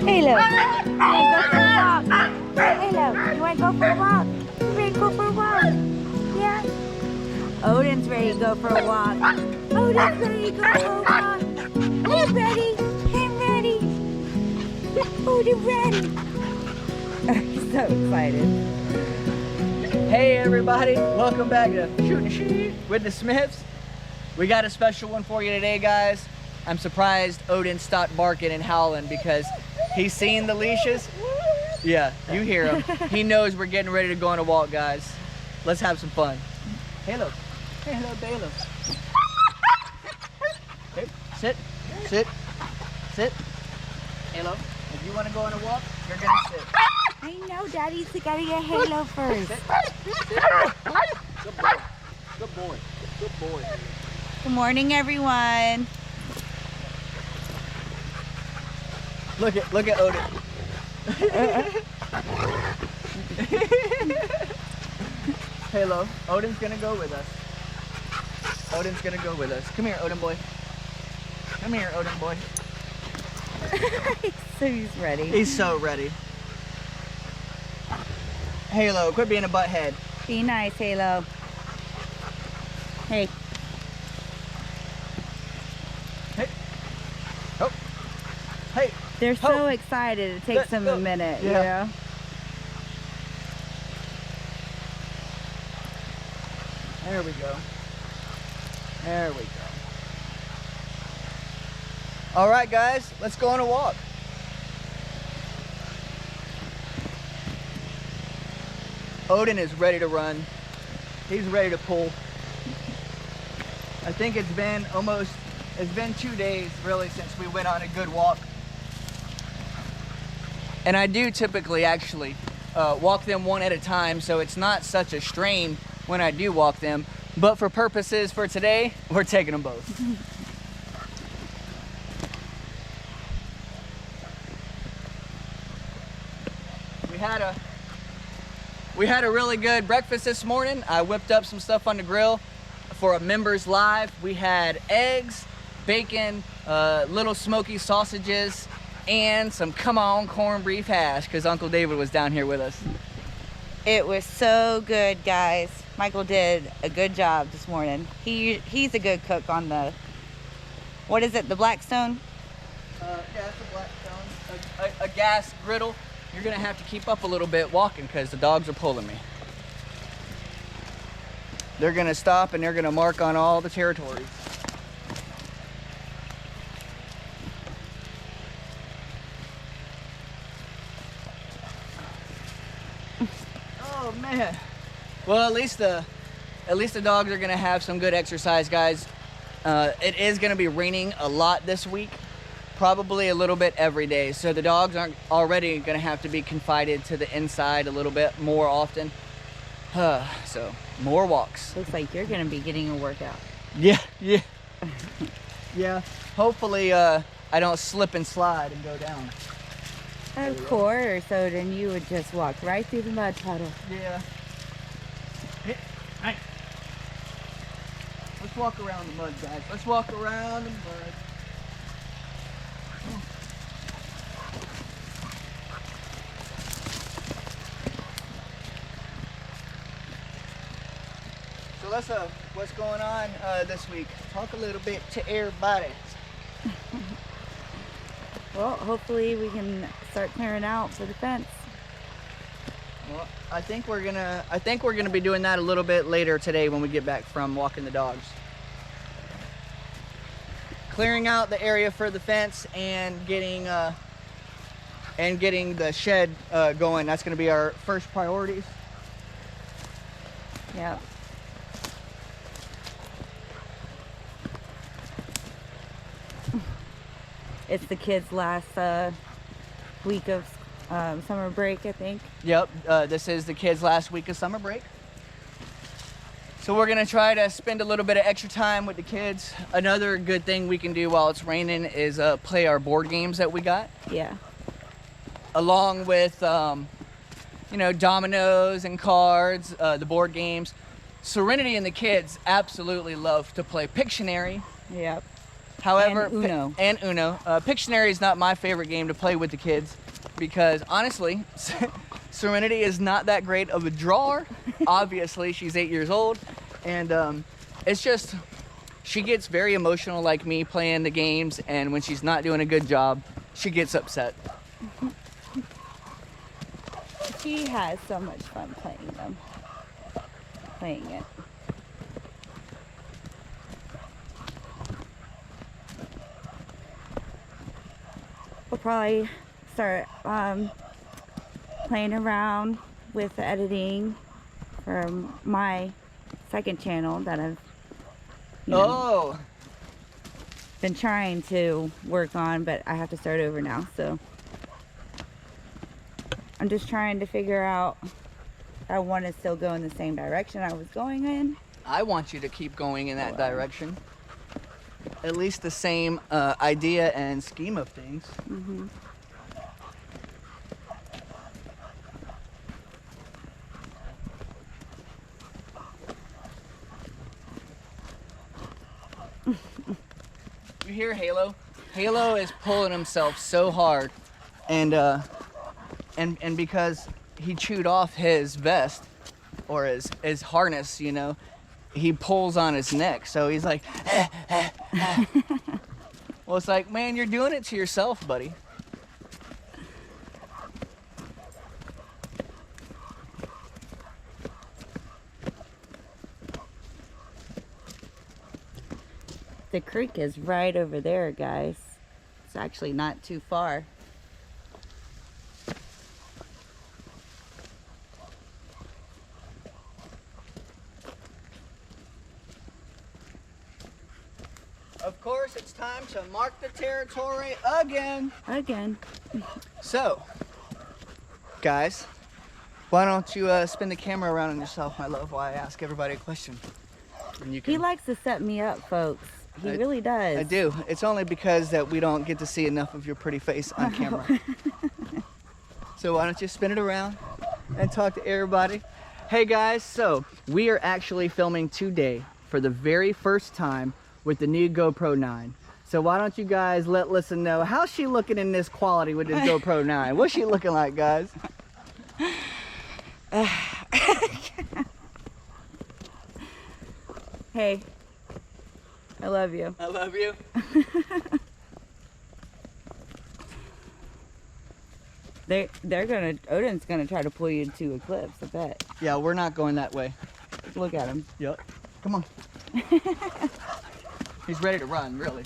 Halo, you wanna go for a walk? Halo, you wanna go for a walk? You ready to go for a walk? Yeah? Odin's ready to go for a walk. Odin's ready to go for a walk. I'm ready. I'm ready. Odin ready. He's so excited. Hey everybody, welcome back to Shootin' with the Smiths. We got a special one for you today, guys. I'm surprised Odin stopped barking and howling because he's seen the leashes. Yeah, you hear him. He knows we're getting ready to go on a walk, guys. Let's have some fun. Halo. Hey, hello, Balo. Hey, sit, sit, sit. Halo, if you want to go on a walk, you're going to sit. I know, Daddy's gotta get Halo first. Sit. Good boy. Good boy. Good boy. Good morning, everyone. Look at Odin. Halo, Odin's gonna go with us. Odin's gonna go with us. Come here, Odin boy. Come here, Odin boy. So he's ready. He's so ready. Halo, quit being a butthead. Be nice, Halo. Hey. Hey. Oh. Hey. They're so excited. It takes them a minute, you know? There we go. There we go. All right, guys, let's go on a walk. Odin is ready to run. He's ready to pull. I think it's been 2 days really since we went on a good walk. And I do typically actually walk them one at a time, so it's not such a strain when I do walk them. But for purposes for today, we're taking them both. We had a really good breakfast this morning. I whipped up some stuff on the grill for a members live. We had eggs, bacon, little smoky sausages, and some come on corned beef hash because Uncle David was down here with us. It was so good, guys. Michael did a good job this morning. He's a good cook on the, what is it, the Blackstone? Yeah, it's a Blackstone, a gas griddle. You're gonna have to keep up a little bit walking because the dogs are pulling me. They're gonna stop and they're gonna mark on all the territories. Oh man. Well, at least the dogs are gonna have some good exercise, guys. It is gonna be raining a lot this week. Probably a little bit every day, so the dogs aren't already going to have to be confided to the inside a little bit more often. So more walks. Looks like you're going to be getting a workout. Yeah. Yeah. Hopefully I don't slip and slide and go down. Of course, Odin, you would just walk right through the mud puddle. Yeah. Hey. Let's walk around the mud, guys. Let's walk around the mud. Alyssa, what's going on this week? Talk a little bit to everybody. Well, hopefully we can start clearing out for the fence. Well, I think we're gonna be doing that a little bit later today when we get back from walking the dogs. Clearing out the area for the fence and getting the shed going. That's gonna be our first priorities. Yeah. It's the kids' last week of summer break, I think. Yep, this is the kids' last week of summer break. So we're gonna try to spend a little bit of extra time with the kids. Another good thing we can do while it's raining is play our board games that we got. Yeah. Along with, you know, dominoes and cards, the board games. Serenity and the kids absolutely love to play Pictionary. Yep. However, And Uno. Pictionary is not my favorite game to play with the kids because honestly, Serenity is not that great of a drawer. Obviously, she's 8 years old, and it's just she gets very emotional like me playing the games, and when she's not doing a good job, she gets upset. She has so much fun playing it. We'll probably start playing around with the editing for my second channel that I've been trying to work on, but I have to start over now, so I'm just trying to figure out if I want to still go in the same direction I was going in. I want you to keep going in that direction. At least the same idea and scheme of things. Mm-hmm. You hear Halo? Halo is pulling himself so hard, and because he chewed off his vest or his harness, you know, he pulls on his neck, so he's like, well, it's like, man, you're doing it to yourself, buddy. The creek is right over there, guys. It's actually not too far. Of course, it's time to mark the territory again. So, guys, why don't you spin the camera around on yourself, my love, while I ask everybody a question. And you can... He likes to set me up, folks. He really does. I do. It's only because that we don't get to see enough of your pretty face on camera. So why don't you spin it around and talk to everybody. Hey guys, so we are actually filming today for the very first time with the new GoPro 9. So why don't you guys let Lyssa know how's she looking in this quality with this GoPro 9? What's she looking like, guys? Hey, I love you. I love you. Odin's gonna try to pull you into Eclipse, I bet. Yeah, we're not going that way. Look at him. Yep. Come on. He's ready to run, really.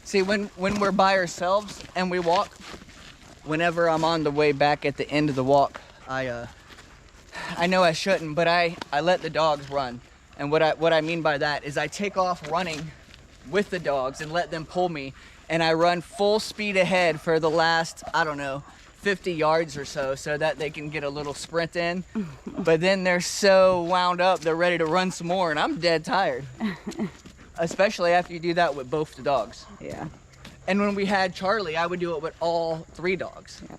See, when we're by ourselves and we walk, whenever I'm on the way back at the end of the walk, I know I shouldn't, but I let the dogs run. And what I mean by that is I take off running with the dogs and let them pull me, and I run full speed ahead for the last, I don't know, 50 yards or so that they can get a little sprint in. But then they're so wound up, they're ready to run some more, and I'm dead tired. Especially after you do that with both the dogs. Yeah. And when we had Charlie, I would do it with all 3 dogs. Yeah.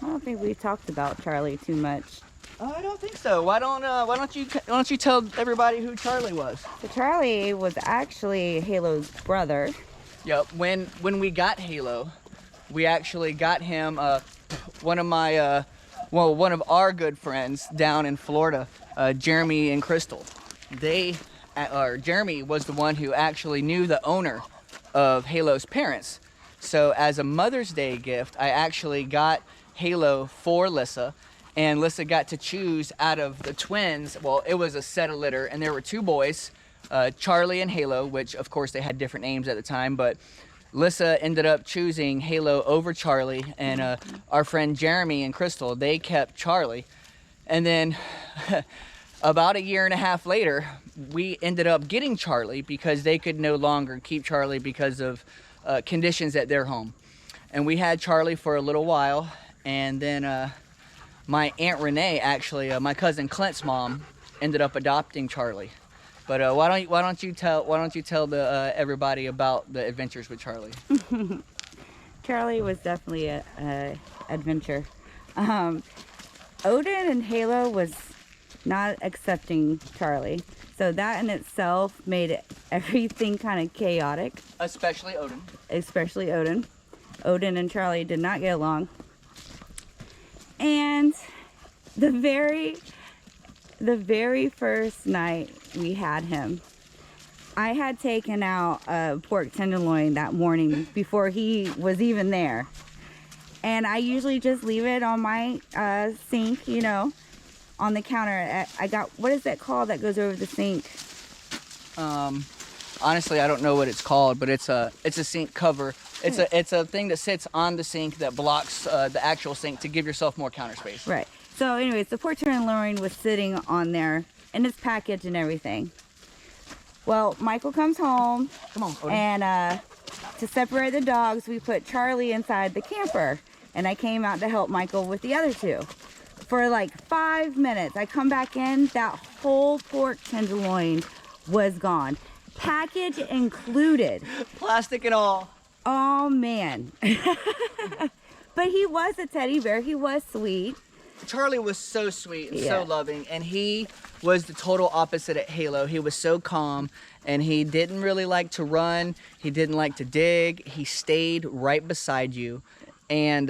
I don't think we talked about Charlie too much. I don't think so. Why don't you tell everybody who Charlie was? So Charlie was actually Halo's brother. Yep. When we got Halo, we actually got him one of our good friends down in Florida, Jeremy and Crystal. Jeremy was the one who actually knew the owner of Halo's parents. So as a Mother's Day gift, I actually got Halo for Lyssa. And Lyssa got to choose out of the twins. Well, it was a set of litter, and there were 2 boys, Charlie and Halo, which of course they had different names at the time, but Lyssa ended up choosing Halo over Charlie, and our friend Jeremy and Crystal, they kept Charlie. And then about a year and a half later, we ended up getting Charlie because they could no longer keep Charlie because of conditions at their home. And we had Charlie for a little while, and then my Aunt Renee, actually, my cousin Clint's mom, ended up adopting Charlie. But why don't you tell everybody about the adventures with Charlie? Charlie was definitely a adventure. Odin and Halo was not accepting Charlie, So that in itself made everything kind of chaotic. Especially Odin. Especially Odin. Odin and Charlie did not get along. And the very first night we had him, I had taken out a pork tenderloin that morning before he was even there. And I usually just leave it on my sink, you know, on the counter. I got, what is that called that goes over the sink? Honestly, I don't know what it's called, but it's a sink cover. It's a thing that sits on the sink that blocks the actual sink to give yourself more counter space. Right. So anyways, the pork tenderloin was sitting on there and it's packaged and everything. Well, Michael comes home. Come on, Odin. And to separate the dogs, we put Charlie inside the camper. And I came out to help Michael with the other two. For like 5 minutes, I come back in, that whole pork tenderloin was gone. Package included. Plastic and all. Oh man. But he was a teddy bear. He was sweet. Charlie was so sweet and so loving, and he was the total opposite at Halo. He was so calm, and he didn't really like to run. He didn't like to dig. He stayed right beside you, and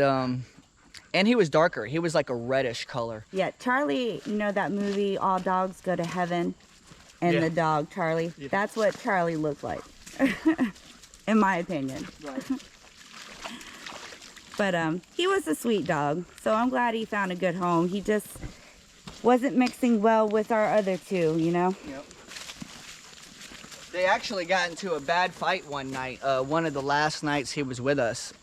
he was darker. He was like a reddish color. Yeah, Charlie, you know that movie, All Dogs Go to Heaven? And the dog, Charlie. Yeah. That's what Charlie looked like, in my opinion. Right. But he was a sweet dog, so I'm glad he found a good home. He just wasn't mixing well with our other two, you know? Yep. They actually got into a bad fight one night, one of the last nights he was with us.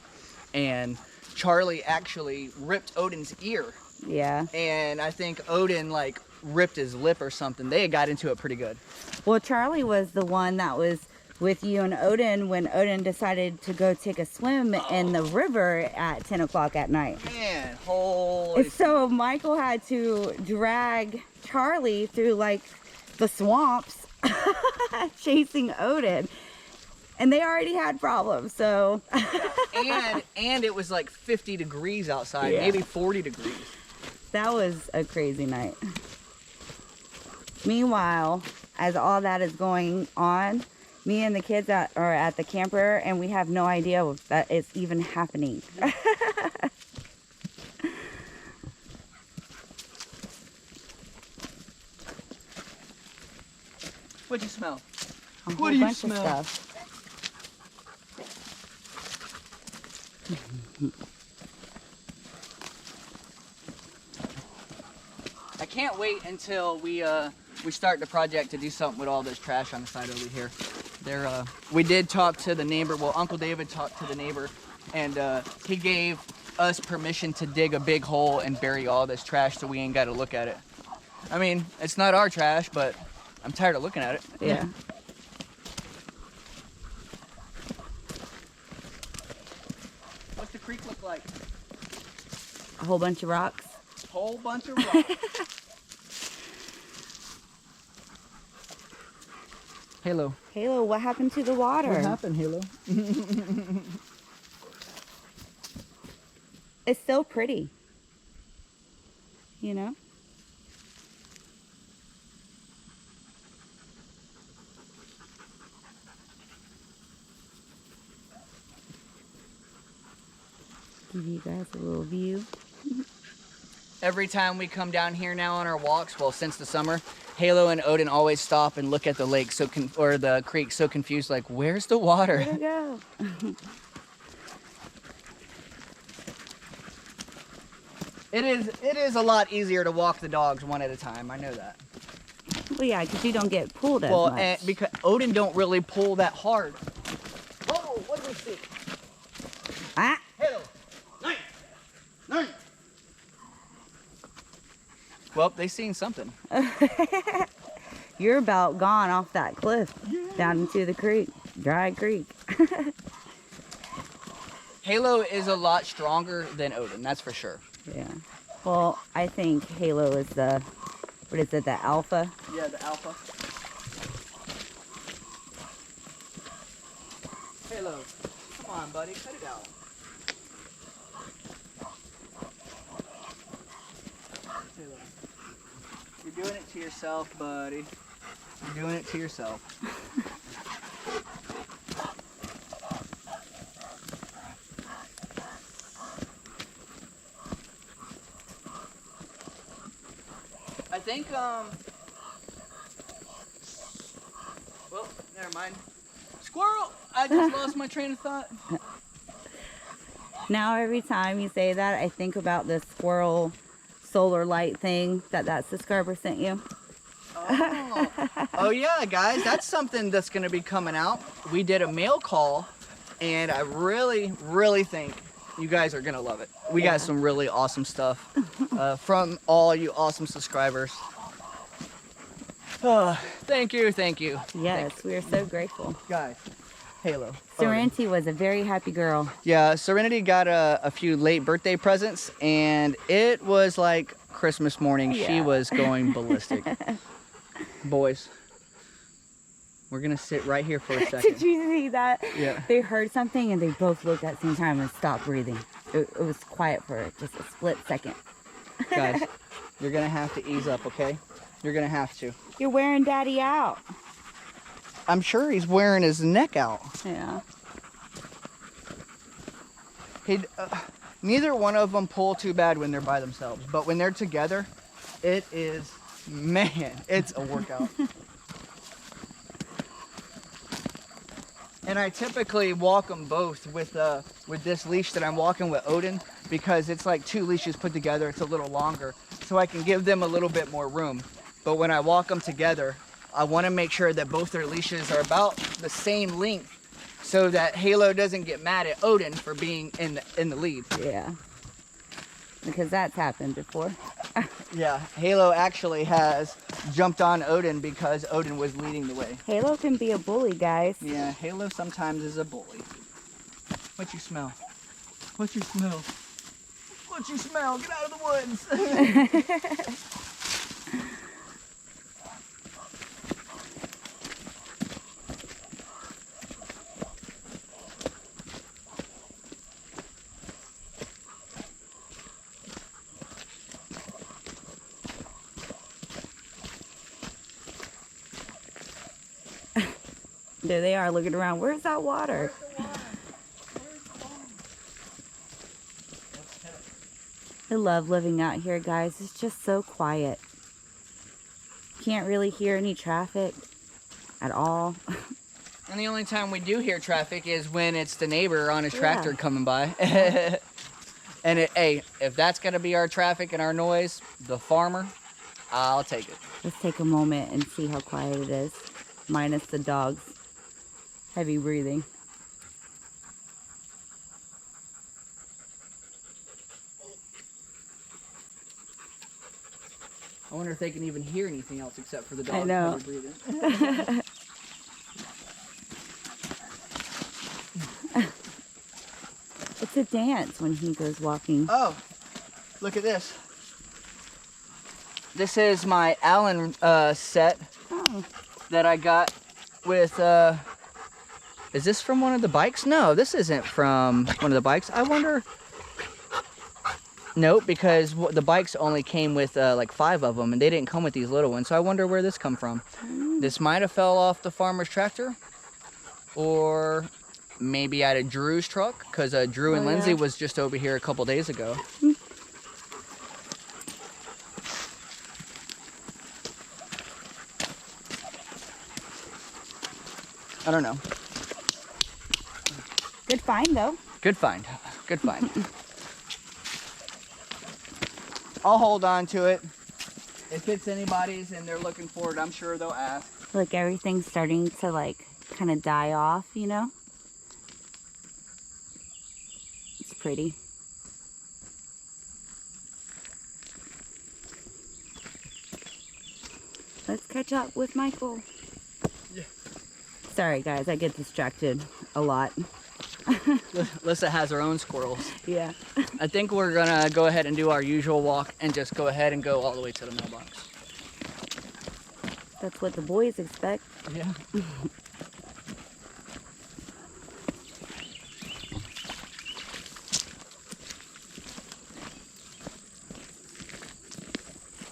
And Charlie actually ripped Odin's ear. Yeah. And I think Odin, like, ripped his lip or something. They got into it pretty good. Well, Charlie was the one that was with you and Odin when Odin decided to go take a swim in the river at 10 o'clock at night. Man, holy... So Michael had to drag Charlie through like the swamps chasing Odin. And they already had problems, so... and it was like 50 degrees outside, maybe 40 degrees. That was a crazy night. Meanwhile, as all that is going on, me and the kids are at the camper, and we have no idea that it's even happening. What'd you smell? What do you smell? I can't wait until we start the project to do something with all this trash on the side over here. We did talk to the neighbor. Well, Uncle David talked to the neighbor, and he gave us permission to dig a big hole and bury all this trash so we ain't got to look at it. I mean, it's not our trash, but I'm tired of looking at it. Yeah. What's the creek look like? A whole bunch of rocks. Whole bunch of rocks. Halo. Halo, what happened to the water? What happened, Halo? It's so pretty. You know? Give you guys a little view. Every time we come down here now on our walks, well, since the summer, Halo and Odin always stop and look at the lake or the creek so confused, like, where's the water? Where'd it go? It is a lot easier to walk the dogs one at a time. I know that. Well, yeah, because you don't get pulled as much. Well, and because Odin don't really pull that hard. Oh, what do we see? Ah! Halo, nice, nice. Well, they seen something. You're about gone off that cliff down into the creek, dry creek. Halo is a lot stronger than Odin, that's for sure. Yeah. Well, I think Halo is the, what is it, the alpha? Yeah, the alpha. Halo, come on, buddy, cut it out. Halo. You're doing it to yourself, buddy. You're doing it to yourself. I think, well, never mind. Squirrel! I just lost my train of thought. Now every time you say that, I think about this squirrel solar light thing that subscriber sent you. Oh yeah, guys, that's something that's going to be coming out. We did a mail call, and I really think you guys are going to love it. We got some really awesome stuff from all you awesome subscribers. Thank you. Yes, we are so grateful. Guys, Halo. Serenity was a very happy girl. Yeah, Serenity got a few late birthday presents, and it was like Christmas morning. Yeah. She was going ballistic. Boys, we're gonna sit right here for a second. Did you see that? Yeah. They heard something and they both looked at the same time and stopped breathing. It was quiet for just a split second. Guys, you're gonna have to ease up, okay? You're gonna have to. You're wearing Daddy out. I'm sure he's wearing his neck out. Yeah. Neither one of them pull too bad when they're by themselves, but when they're together, it is, man, it's a workout. And I typically walk them both with this leash that I'm walking with Odin, because it's like 2 leashes put together. It's a little longer, so I can give them a little bit more room. But when I walk them together, I want to make sure that both their leashes are about the same length, so that Halo doesn't get mad at Odin for being in the lead. Yeah. Because that's happened before. Yeah, Halo actually has jumped on Odin because Odin was leading the way. Halo can be a bully, guys. Yeah, Halo sometimes is a bully. What you smell? What you smell? What you smell? Get out of the woods! There they are looking around. Where's that water? I love living out here, guys. It's just so quiet. Can't really hear any traffic at all. And the only time we do hear traffic is when it's the neighbor on his tractor coming by. And hey, if that's gonna be our traffic and our noise, the farmer, I'll take it. Let's take a moment and see how quiet it is, minus the dogs. Heavy breathing. I wonder if they can even hear anything else except for the dogs. I know. Heavy breathing. It's a dance when he goes walking. Oh, look at this. This is my Allen set that I got with, is this from one of the bikes? No, this isn't from one of the bikes. I wonder, nope, because the bikes only came with like 5 of them, and they didn't come with these little ones, so I wonder where this come from. This might have fell off the farmer's tractor, or maybe out of Drew's truck, because Drew and Lindsay was just over here a couple days ago. I don't know. Good find, though. Good find. Good find. I'll hold on to it. If it's anybody's and they're looking for it, I'm sure they'll ask. Look, everything's starting to, like, kind of die off, you know? It's pretty. Let's catch up with Michael. Yeah. Sorry, guys, I get distracted a lot. Lyssa has her own squirrels. Yeah. I think we're gonna go ahead and do our usual walk and just go ahead and go all the way to the mailbox. That's what the boys expect. Yeah.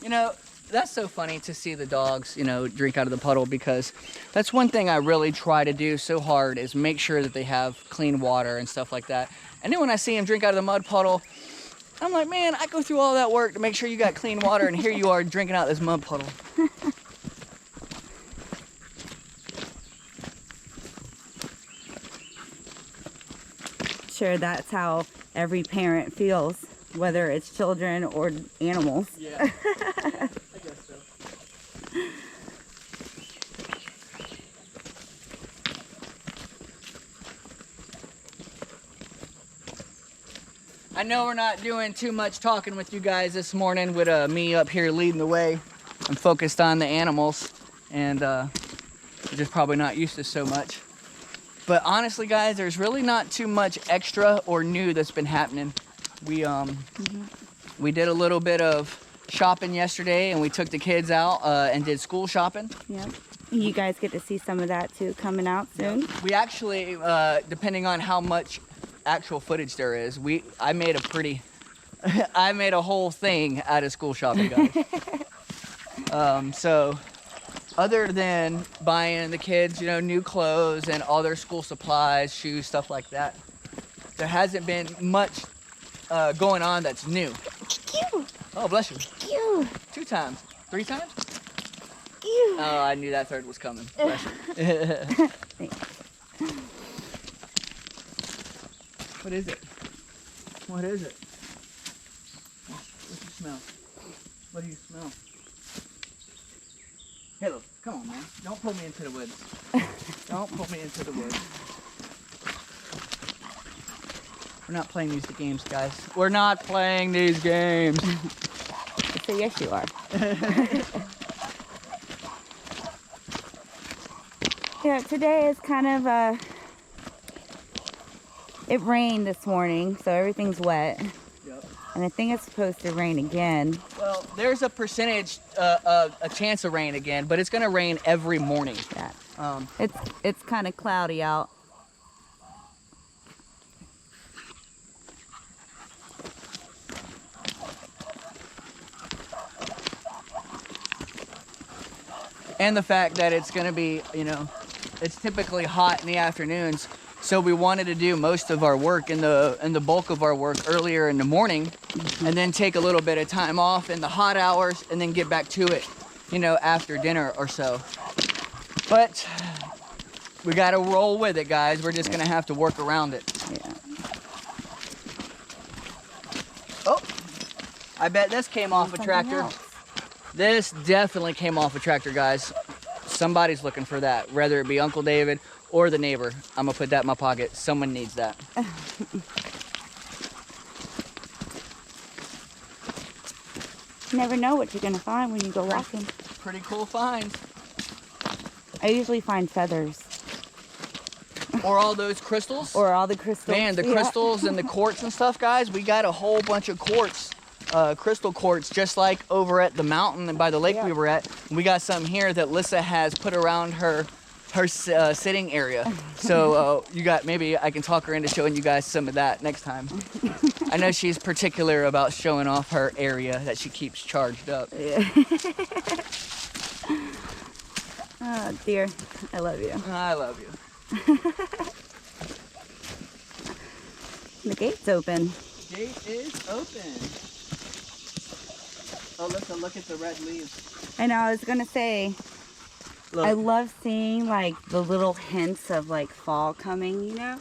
You know, that's so funny to see the dogs, you know, drink out of the puddle, because that's one thing I really try to do so hard is make sure that they have clean water and stuff like that. And then when I see them drink out of the mud puddle, I'm like, man, I go through all that work to make sure you got clean water, and here you are drinking out this mud puddle. Sure, that's how every parent feels, whether it's children or animals. Yeah, I guess so. I know we're not doing too much talking with you guys this morning with me up here leading the way. I'm focused on the animals, and you're just probably not used to so much. But honestly, guys, there's really not too much extra or new that's been happening. We did a little bit of shopping yesterday, and we took the kids out and did school shopping. Yep. You guys get to see some of that too coming out soon. We actually, depending on how much actual footage there is, I made a whole thing out of school shopping, guys. So other than buying the kids, you know, new clothes and all their school supplies, shoes, stuff like that, there hasn't been much going on that's new. Ew. Oh, bless you. Ew. 2 times. 3 times? Ew. Oh, I knew that third was coming. Bless you. What is it? What is it? What do you smell? What do you smell? Halo, come on, man. Don't pull me into the woods. Don't pull me into the woods. We're not playing these games, guys. We're not playing these games. So yes, you are. Yeah, today is kind of it rained this morning, so everything's wet. Yep. And I think it's supposed to rain again. Well, there's a percentage, a chance of rain again, but it's gonna rain every morning. Yeah. It's kind of cloudy out. And the fact that it's gonna be, you know, it's typically hot in the afternoons, so we wanted to do most of our work and the bulk of our work earlier in the morning, and then take a little bit of time off in the hot hours, and then get back to it, you know, after dinner or so. But we gotta roll with it, guys. We're just gonna have to work around it. Yeah. Oh, I bet this came off a tractor. This definitely came off a tractor, guys. Somebody's looking for that, whether it be Uncle David or the neighbor. I'm gonna put that in my pocket. Someone needs that. You never know what you're gonna find when you go walking. Pretty cool finds. I usually find feathers. Or all those crystals. Or all the crystals. Man, the Yeah. crystals and the quartz and stuff, guys. We got a whole bunch of quartz, crystal quartz, just like over at the mountain and by the lake we were at. We got some here that Lyssa has put around her sitting area. So you got, maybe I can talk her into showing you guys some of that next time. I know she's particular about showing off her area that she keeps charged up. Yeah. Oh dear, I love you. I love you. The gate's open. Gate is open. Oh, look at the red leaves. I know, I was gonna say, Look. I love seeing like the little hints of like fall coming, you know?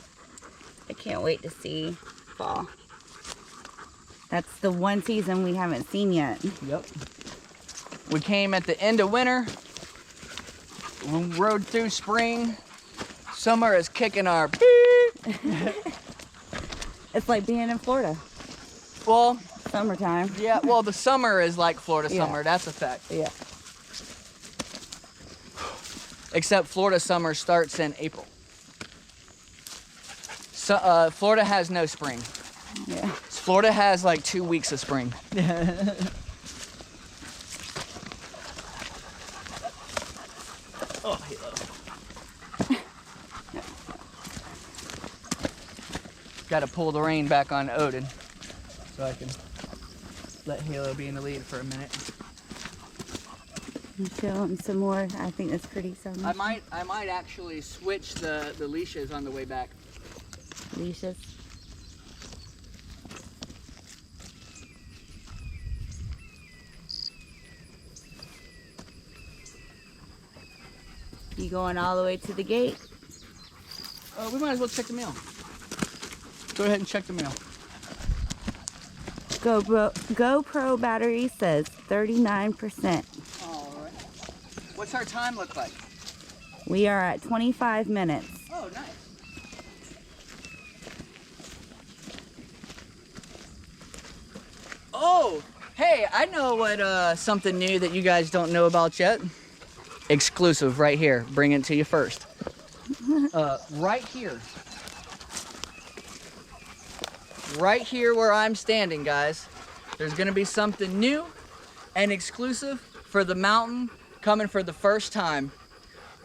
I can't wait to see fall. That's the one season we haven't seen yet. Yep. We came at the end of winter. We rode through spring. Summer is kicking our beep. It's like being in Florida. Well, Summertime. yeah, well, the summer is like Florida Yeah. summer. That's a fact. Yeah. Except Florida summer starts in April. So, Florida has no spring. Yeah. Florida has like 2 weeks of spring. Oh, Halo. Got to pull the rein back on Odin so I can let Halo be in the lead for a minute. And show him some more. I think that's pretty. So I might actually switch the leashes on the way back. leashes. You going all the way to the gate? We might as well check the mail. Go ahead and check the mail. GoPro battery says 39%. All right. What's our time look like? We are at 25 minutes. Oh, nice. Oh, hey, I know what something new that you guys don't know about yet. Exclusive right here. Bring it to you first. Right here. Right here where I'm standing, guys. There's gonna be something new and exclusive for the mountain coming for the first time.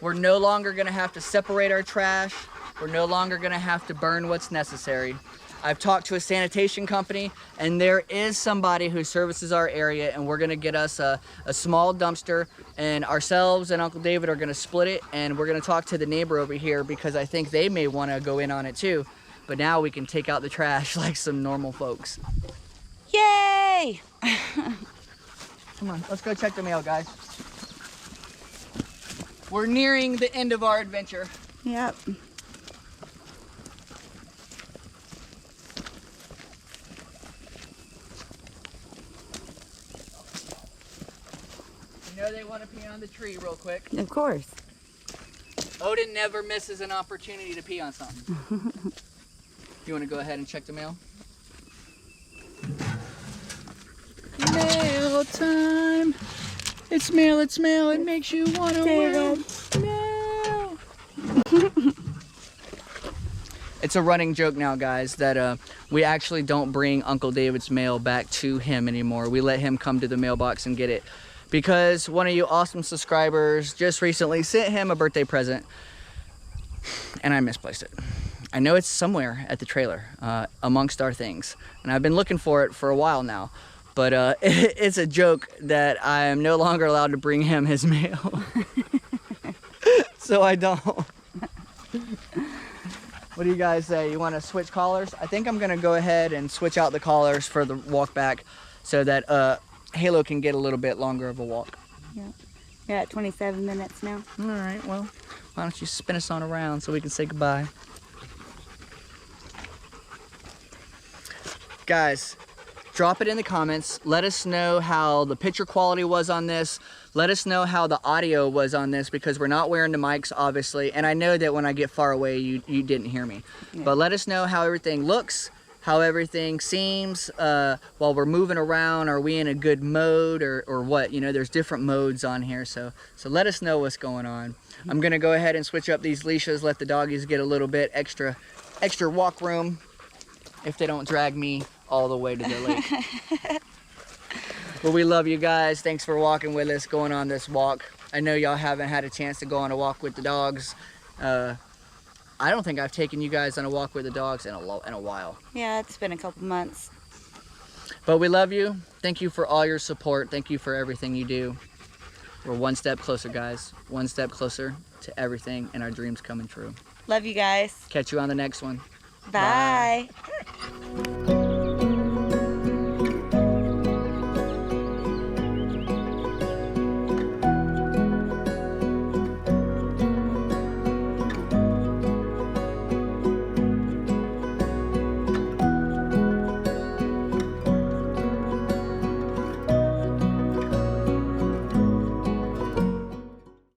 We're no longer gonna have to separate our trash. We're no longer gonna have to burn what's necessary. I've talked to a sanitation company, and there is somebody who services our area, and we're gonna get us a small dumpster, and ourselves and Uncle David are gonna split it, and we're gonna talk to the neighbor over here because I think they may wanna go in on it too. But now we can take out the trash like some normal folks. Yay! Come on, let's go check the mail, guys. We're nearing the end of our adventure. Yep. You know they want to pee on the tree real quick. Of course. Odin never misses an opportunity to pee on something. You want to go ahead and check the mail? Mail time. It's mail, it's mail. It makes you want to wear mail. It's a running joke now, guys, that we actually don't bring Uncle David's mail back to him anymore. We let him come to the mailbox and get it because one of you awesome subscribers just recently sent him a birthday present and I misplaced it. I know it's somewhere at the trailer amongst our things, and I've been looking for it for a while now, but it's a joke that I am no longer allowed to bring him his mail. So I don't. What do you guys say? You want to switch collars? I think I'm gonna go ahead and switch out the collars for the walk back so that Halo can get a little bit longer of a walk. Yeah. You're at 27 minutes now. All right, well, why don't you spin us on around so we can say goodbye. Guys, drop it in the comments. Let us know how the picture quality was on this. Let us know how the audio was on this because we're not wearing the mics, obviously. And I know that when I get far away, you didn't hear me. Yeah. But let us know how everything looks, how everything seems while we're moving around. Are we in a good mode or what? You know, there's different modes on here. So let us know what's going on. I'm going to go ahead and switch up these leashes, let the doggies get a little bit extra walk room if they don't drag me all the way to the lake. Well, we love you guys. Thanks for walking with us, going on this walk. I know y'all haven't had a chance to go on a walk with the dogs. I don't think I've taken you guys on a walk with the dogs in a while. Yeah, it's been a couple months. But we love you. Thank you for all your support. Thank you for everything you do. We're one step closer, guys. One step closer to everything and our dreams coming true. Love you guys. Catch you on the next one. Bye. Bye.